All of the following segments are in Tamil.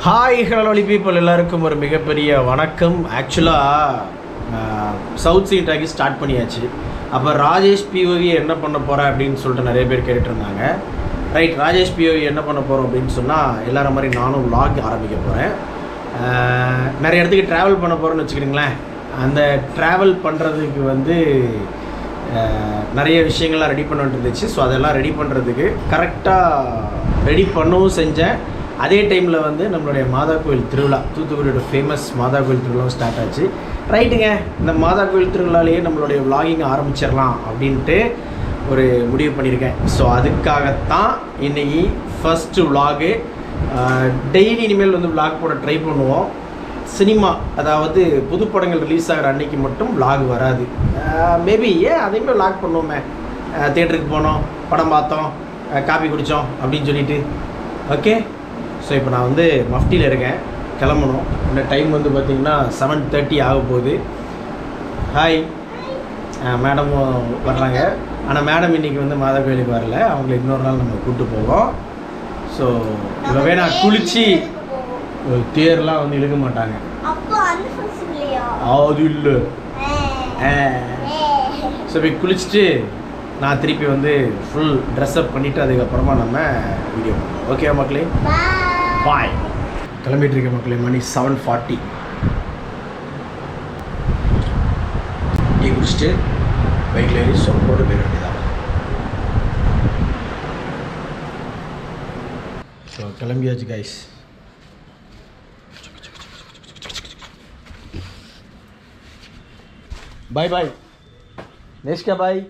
ஹாய் ஹலோ பீப்புள் எல்லாருக்கும் ஒரு மிகப்பெரிய வணக்கம். ஆக்சுவலாக சவுத் சீன் டாக்கி ஸ்டார்ட் பண்ணியாச்சு. அப்போ ராஜேஷ் பிஓவி என்ன பண்ண போகிறேன் அப்படின்னு சொல்லிட்டு நிறைய பேர் கேட்டுருந்தாங்க. ரைட், ராஜேஷ் பிஓவி என்ன பண்ண போகிறோம் அப்படின்னு சொன்னால் எல்லாரும் மாதிரி நானும் vlog ஆரம்பிக்க போகிறேன். நிறைய இடத்துக்கு ட்ராவல் பண்ண போகிறேன்னு வச்சுக்கிட்டிங்களேன். அந்த ட்ராவல் பண்ணுறதுக்கு நிறைய விஷயங்கள்லாம் ரெடி பண்ணிட்டு இருந்துச்சு. ஸோ அதெல்லாம் ரெடி பண்ணுறதுக்கு கரெக்டாக ரெடி பண்ணவும் செஞ்சேன். அதே டைமில் நம்மளுடைய மாதா கோயில் திருவிழா, தூத்துக்குடியோட ஃபேமஸ் மாதா கோயில் திருவிழாவும் ஸ்டார்ட் ஆச்சு. ரைட்டுங்க, இந்த மாதா கோயில் திருவிழாலேயே நம்மளுடைய vlogging ஆரம்பிச்சிடலாம் அப்படின்ட்டு ஒரு முடிவு பண்ணியிருக்கேன். ஸோ அதுக்காகத்தான் இன்றைக்கி ஃபஸ்ட்டு vlog. டெய்லி இனிமேல் vlog போட ட்ரை பண்ணுவோம். சினிமா, அதாவது புது படங்கள் ரிலீஸ் ஆகிற அன்றைக்கி மட்டும் vlog வராது. மேபி அதையுமே vlog பண்ணுவோமே. தியேட்டருக்கு போனோம், படம் பார்த்தோம், காபி குடித்தோம் அப்படின்னு சொல்லிட்டு. ஓகே, ஸோ இப்போ நான் மஃப்டியில் இருக்கேன், கிளம்பணும். இந்த டைம் பார்த்திங்கன்னா 7:30 ஆக போகுது. ஹாய், மேடமும் வர்றாங்க. ஆனால் மேடம் இன்றைக்கி மாதா கோயிலுக்கு வரல, அவங்கள இன்னொரு நாள் நம்ம கூப்பிட்டு போவோம். ஸோ இப்போ வேணா குளித்து தேர்லாம் இழுக்க மாட்டாங்க. அது இல்லை. ஸோ போய் குளிச்சுட்டு நான் திருப்பி ஃபுல் ட்ரெஸ்அப் பண்ணிவிட்டு அதுக்கப்புறமா நம்ம வீடியோ பண்ணுவோம். ஓகே மக்களே, பாய். கிளம்பிட்டு இருக்க மக்களே, மணி 7:40. டீ குடிச்சிட்டு பைக்கில் ஏறி சொப்போடு போயிட வேண்டியதான். ஸோ கிளம்பியாச்சு கைஸ். பாய் பாய் நேஷ்கா, பாய்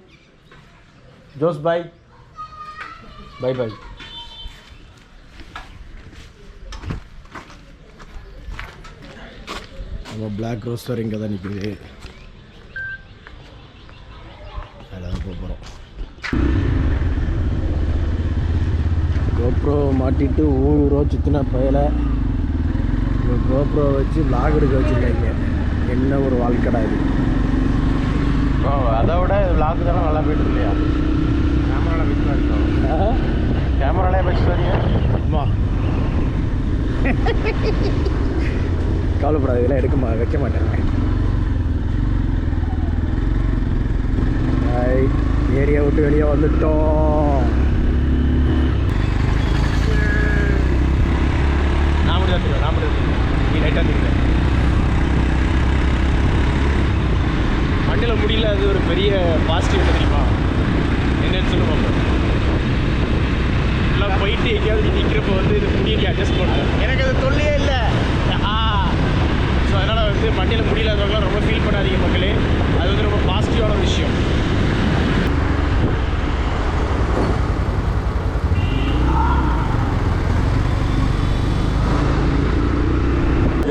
ஜோஸ், பாய் பாய் பாய். நம்ம பிளாக் ரோஸ்டர் இங்கே தான் நிற்குது. அதான் போகிறோம். கோப்ரோ மாட்டிட்டு ஊரோ சுற்றின பயலை கோப்ரோ வச்சு vlog எடுக்க வச்சுருக்காங்க. என்ன ஒரு வாழ்க்கடா இது. அதை விட vlog தானே நல்லா போயிட்டு இல்லையா? கேமராவில் வச்சு இருக்கோம். கேமராலே வச்சு வரீங்க. ஆமாம், கவலைப்படாது, இதெல்லாம் வைக்க மாட்டேங்க. ஏரியா விட்டு வெளியே வந்துட்டோம். நான் மட்டும் நீ லைட்டாக தெரியுங்க. மண்ணில் முடியல, அது ஒரு பெரிய பாசிட்டிவ் தெரியுமா? என்னன்னு சொல்லுவாங்க. எல்லாம் போயிட்டு எங்கேயாவது நிற்கிறப்ப இது முடியல அட்ஜஸ்ட் பண்ணுறேன். எனக்கு அது தொல்லையே இல்லை. ஸோ அதனால் மண்ணில் முடியலாதவங்களாம் ரொம்ப ஃபீல் பண்ணாதீங்க மக்களே. அது ரொம்ப பாசிட்டிவான விஷயம்.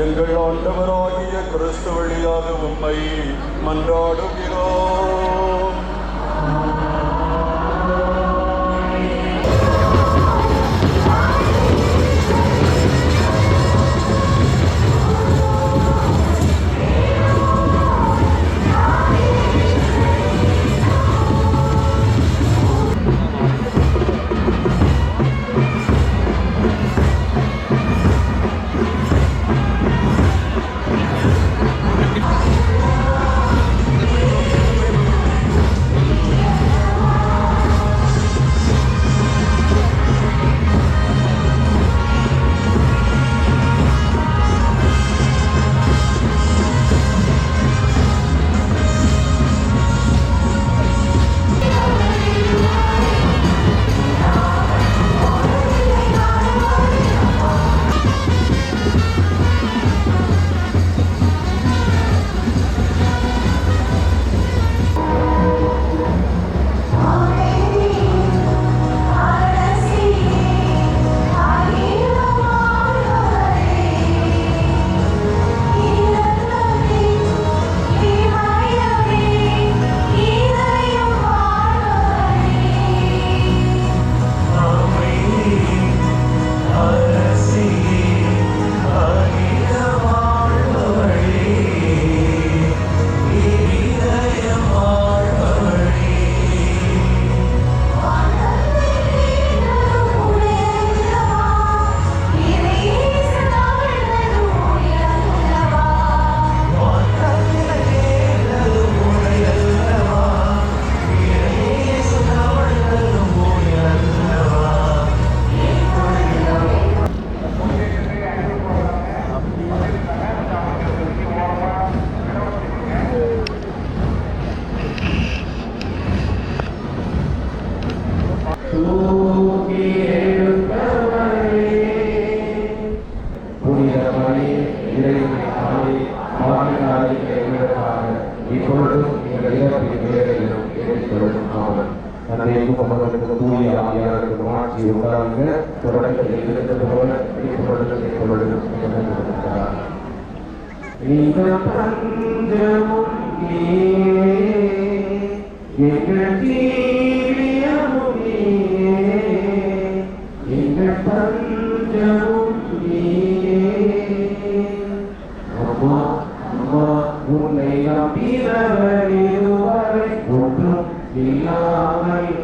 எங்கள் ஆண்டவராகிய கிறிஸ்து வழியாக உம்மை மன்றாடுகிறோம். தொழும் ஆமன். தந்தைக்கும் மகனுக்கு தூய ஆவியாருக்கு மாட்சி உண்டாகுக. தொடக்கத்தில் இருந்தது போல இப்பொழுதும் எப்பொழுதும் என்றென்றும். இந்த பஞ்சமும் நீயே, எங்கள் ஜீவியமும் நீயே, எங்கள் பஞ்சமும் நீயே. அம்மா அம்மா உன்னை நம்பினவர் இதுவரை ஒன்றும் இல்லாமல்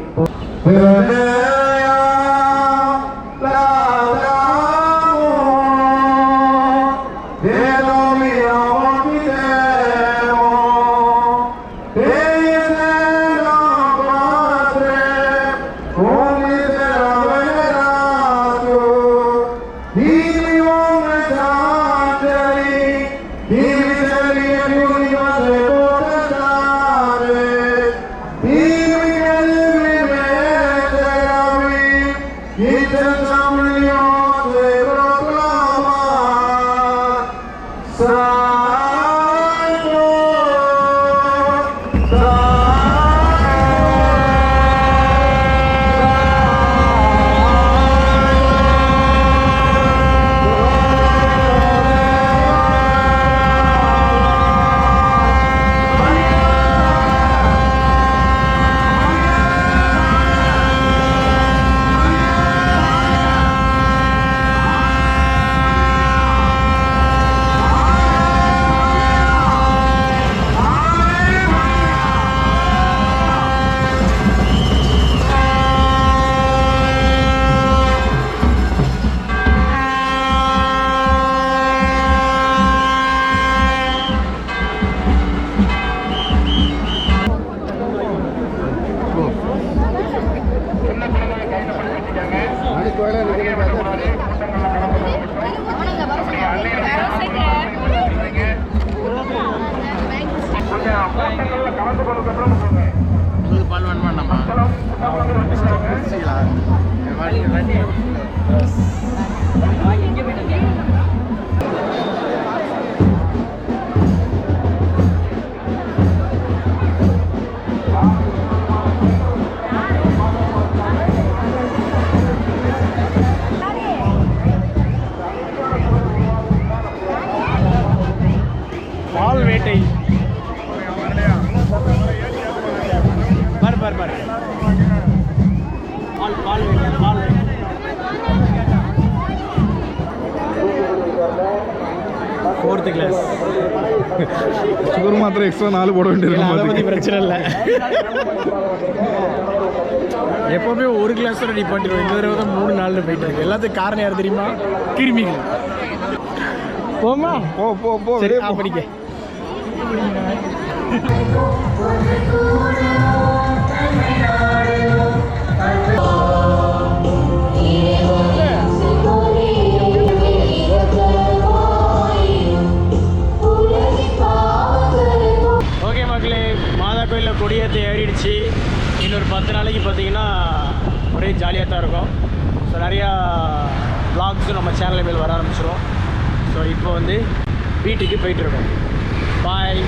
வேட்டை பாரு பாரு பாரு பால் வேட்டை பால் ஃபோர்த்து கிளாஸ் சுகர் மாத்திரம் எக்ஸ்ட்ரா 4 போட வேண்டியிருக்கும். அதை பற்றி பிரச்சனை இல்லை. எப்போவுமே ஒரு கிளாஸோட நீ பண்ணிடுவோம். இந்த தடவை தான் 3-4 போயிட்டு இருக்கு. எல்லாத்துக்கும் காரணம் யார் தெரியுமா? கிருமிகள். போமா போ போ போ சரி படிக்க. ஓகே மக்களே, மாதா கோயிலில் கொடியேற்ற ஏறிடுச்சு. இன்னொரு 10 நாளைக்கு பார்த்தீங்கன்னா ஒரே ஜாலியாக தான் இருக்கும். ஸோ நிறையா vlogs நம்ம சேனல் மேல் வர ஆரம்பிச்சிடும். ஸோ இப்போ வந்து வீட்டுக்கு போயிட்டுருக்கோம். பாய்.